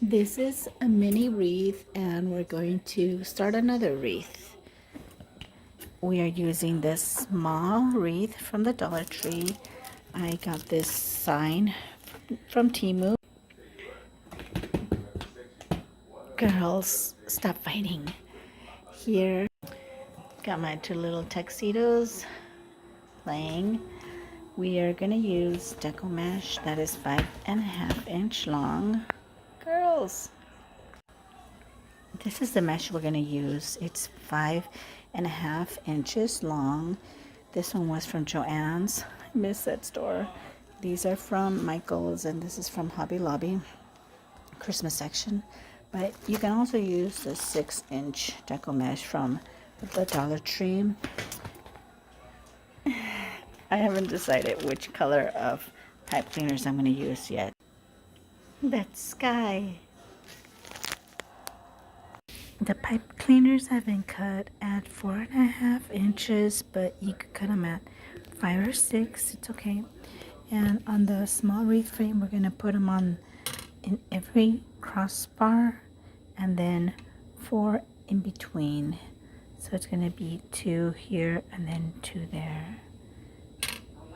This is a mini wreath and we're going to start another wreath. We are using this small wreath from the Dollar Tree. I got this sign from Temu. Girls, stop fighting. Here, got my two little tuxedos playing. We are gonna use Deco mesh that is 5.5 inch long. Girls, this is the mesh we're gonna use. It's 5.5 inches long. This one was from Joann's. I miss that store. These are from Michael's and this is from Hobby Lobby Christmas section. But you can also use the 6-inch Deco mesh from the Dollar Tree. I haven't decided which color of pipe cleaners I'm going to use yet. That's Sky. The pipe cleaners have been cut at 4.5 inches, but you could cut them at 5 or 6. It's okay. And on the small wreath frame, we're going to put them on in every crossbar and then 4 in between. So it's going to be 2 here and then 2 there.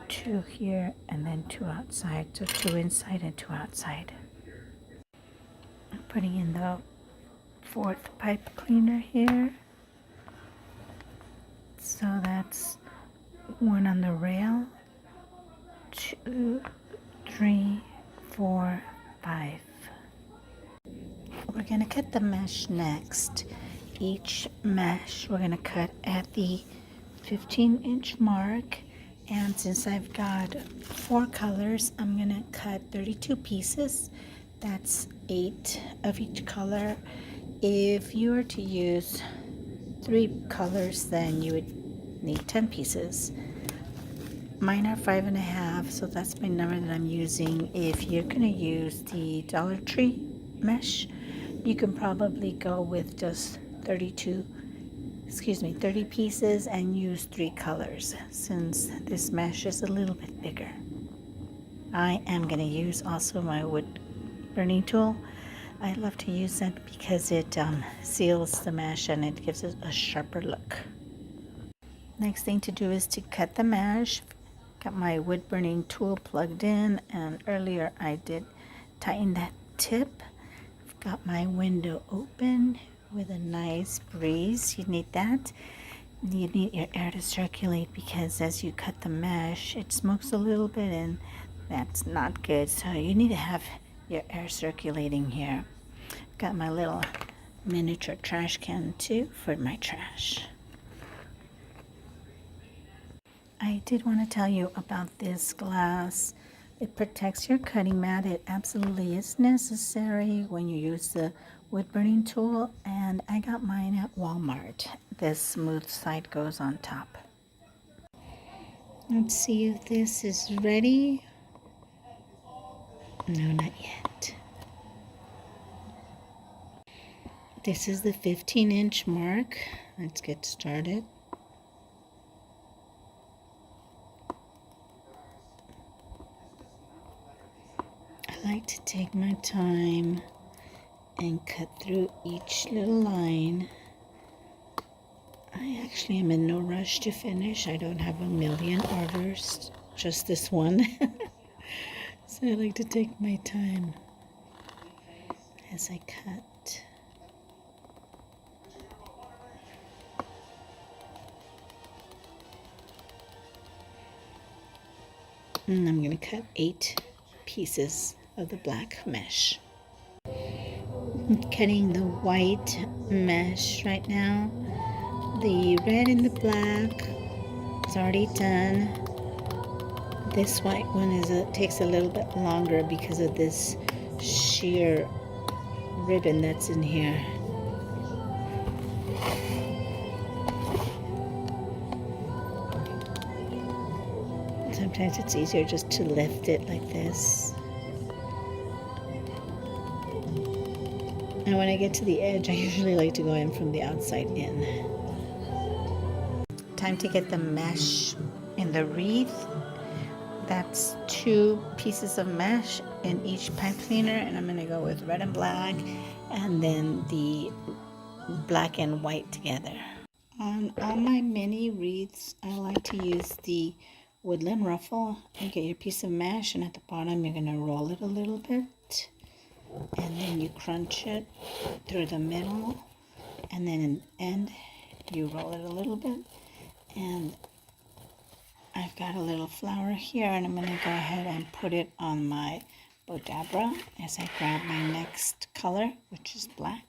2 here and then 2 outside. So 2 inside and 2 outside. I'm putting in the 4th pipe cleaner here. So that's 1 on the rail. 2, 3, 4, 5. We're going to cut the mesh next. Each mesh we're going to cut at the 15-inch mark. And since I've got 4 colors, I'm going to cut 32 pieces. That's 8 of each color. If you were to use 3 colors, then you would need 10 pieces. Mine are 5.5, so that's my number that I'm using. If you're going to use the Dollar Tree mesh, you can probably go with just 30 pieces and use 3 colors, since this mesh is a little bit bigger. I am going to use also my wood burning tool. I love to use that because it seals the mesh and it gives it a sharper look. Next thing to do is to cut the mesh. Got my wood burning tool plugged in, and earlier I did tighten that tip. I've got my window open with a nice breeze. You need that. You need your air to circulate because as you cut the mesh, it smokes a little bit and that's not good. So you need to have your air circulating here. Got my little miniature trash can too for my trash. I did want to tell you about this glass. It protects your cutting mat. It absolutely is necessary when you use the wood burning tool, and I got mine at Walmart. This smooth side goes on top. Let's see if this is ready. No, not yet. This is the 15-inch mark. Let's get started. I like to take my time and cut through each little line. I actually am in no rush to finish. I don't have a million orders, just this one. So I like to take my time as I cut. And I'm going to cut 8 pieces of the black mesh. I'm cutting the white mesh right now. The red and the black is already done. This white one takes a little bit longer because of this sheer ribbon that's in here. Sometimes it's easier just to lift it like this. And when I get to the edge, I usually like to go in from the outside in. Time to get the mesh in the wreath. That's 2 pieces of mesh in each pipe cleaner, and I'm going to go with red and black and then the black and white together. On all my mini wreaths, I like to use the woodland ruffle. You get your piece of mesh, and at the bottom you're going to roll it a little bit, and then you crunch it through the middle, and then in the end you roll it a little bit. And I've got a little flower here, and I'm going to go ahead and put it on my Bodabra as I grab my next color, which is black.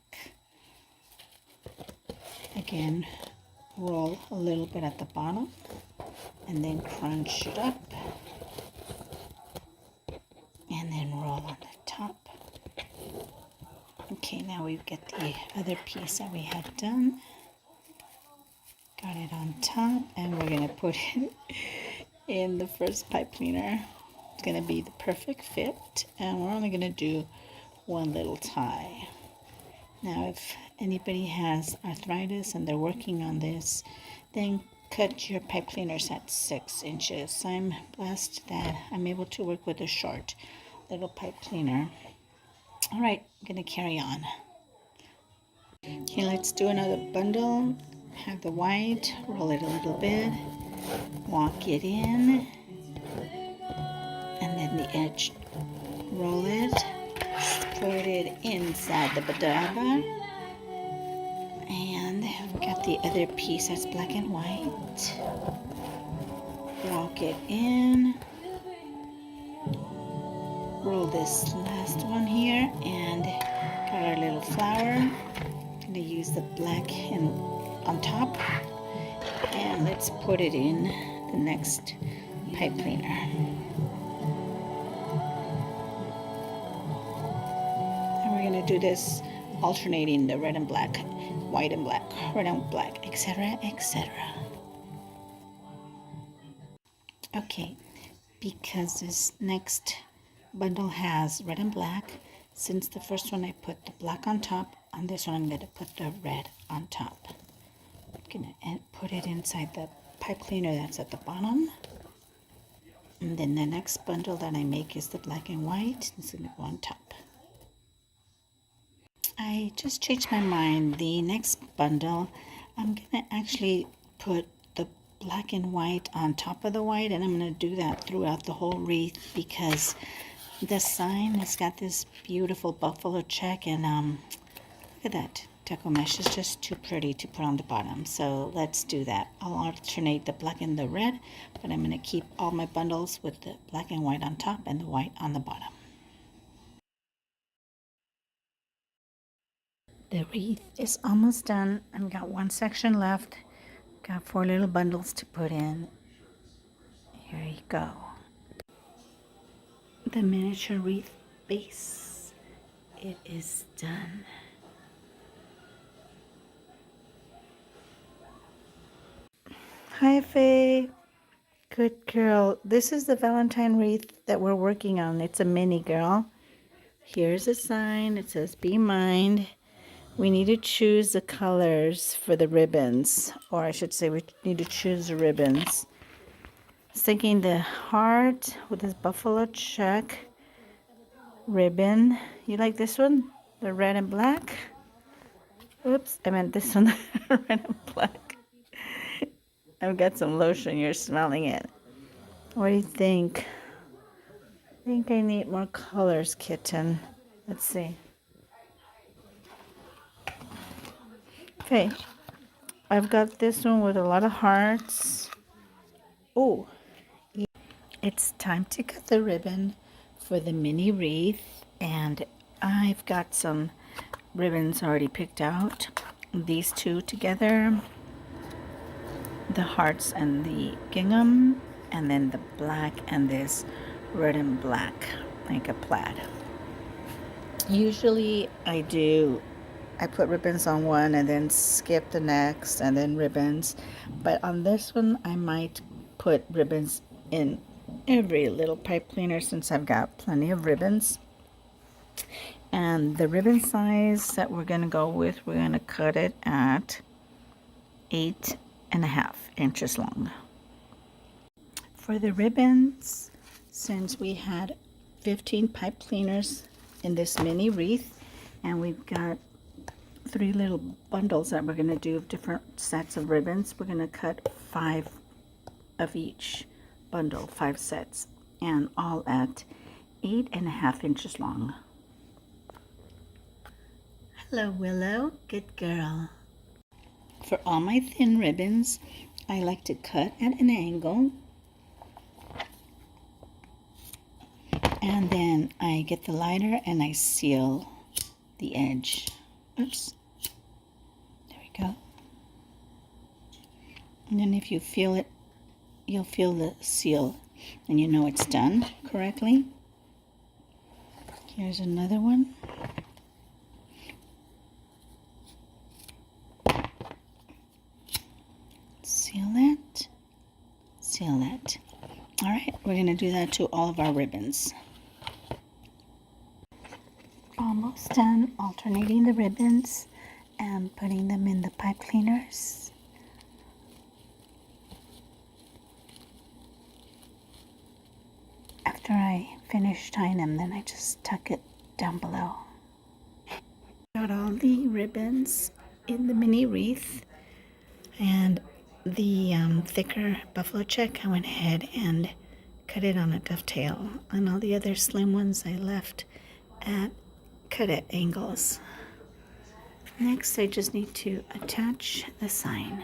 Again, roll a little bit at the bottom and then crunch it up, and then roll on the top. Okay, now we get the other piece that we had done. Got it on top, and we're going to put it in the first pipe cleaner. It's going to be the perfect fit, and we're only going to do one little tie. Now, if anybody has arthritis and they're working on this, then cut your pipe cleaners at 6 inches. I'm blessed that I'm able to work with a short little pipe cleaner. All right, I'm going to carry on. Okay, let's do another bundle. Have the white, roll it a little bit, walk it in, and then the edge, roll it, put it inside the badaba, and we got the other piece that's black and white. Walk it in, roll this last one here, and got our little flower. Gonna use the black and on top, and let's put it in the next pipe cleaner. And we're going to do this alternating the red and black, white and black, red and black, etc., etc. Okay, because this next bundle has red and black, since the first one I put the black on top, on this one I'm going to put the red on top. I'm going to put it inside the pipe cleaner that's at the bottom. And then the next bundle that I make is the black and white. It's going to go on top. I just changed my mind. The next bundle, I'm going to actually put the black and white on top of the white, and I'm going to do that throughout the whole wreath because the sign has got this beautiful buffalo check, and look at that. Deco mesh is just too pretty to put on the bottom, so let's do that. I'll alternate the black and the red, but I'm going to keep all my bundles with the black and white on top and the white on the bottom. The wreath is almost done. I've got one section left. Got 4 little bundles to put in. Here you go. The miniature wreath base. It is done. Hi, Faye. Good girl. This is the Valentine wreath that we're working on. It's a mini girl. Here's a sign. It says, "Be mine." We need to choose the colors for the ribbons. Or I should say we need to choose the ribbons. I was thinking the heart with this buffalo check ribbon. You like this one? The red and black? Oops, I meant this one, red and black. I've got some lotion, you're smelling it. What do you think? I think I need more colors, kitten. Let's see. Okay, I've got this one with a lot of hearts. Oh, it's time to cut the ribbon for the mini wreath, and I've got some ribbons already picked out. These two together, the hearts and the gingham, and then the black and this red and black, like a plaid. Usually I put ribbons on one and then skip the next and then ribbons, but on this one I might put ribbons in every little pipe cleaner since I've got plenty of ribbons. And the ribbon size that we're going to go with, we're going to cut it at 8.5 inches long. For the ribbons, Since we had 15 pipe cleaners in this mini wreath, and we've got 3 little bundles that we're going to do of different sets of ribbons, we're going to cut 5 of each bundle, 5 sets, and all at 8.5 inches long. Hello, Willow. Good girl. For all my thin ribbons, I like to cut at an angle, and then I get the lighter and I seal the edge. Oops. There we go. And then if you feel it, you'll feel the seal and you know it's done correctly. Here's another one. Seal that. Seal that. All right, we're going to do that to all of our ribbons. Almost done alternating the ribbons and putting them in the pipe cleaners. After I finish tying them, then I just tuck it down below. Got all the ribbons in the mini wreath, and the thicker buffalo check, I went ahead and cut it on a dovetail, and all the other slim ones I left cut at angles. Next, I just need to attach the sign.